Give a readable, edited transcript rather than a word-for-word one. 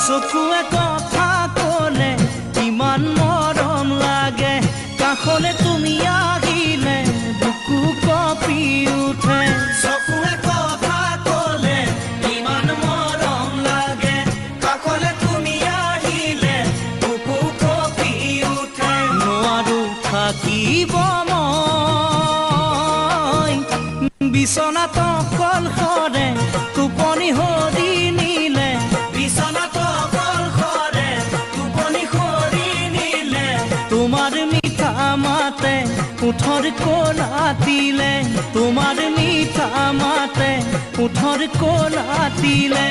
চকুৱে কথা ক'লে ইমান মৰম লাগে, কাষলে তুমি আহিলে বুকু কঁপি উঠে। চকুৱে কথা ক'লে ইমান মৰম লাগে, কাষলে তুমি আহিলে বুকু কঁপি উঠে। নোৱাৰো থাকিব মই বিচনাত অকলশৰে, টোপনি হৰি নিলে বিচনাত অকলশৰে, টোপনি হৰি নিলে তোমাৰ মিঠা মাতে ওঠৰ কোলাতিলে, তোমাৰ মিঠা মাতে ওঠৰ কোলাতিলে।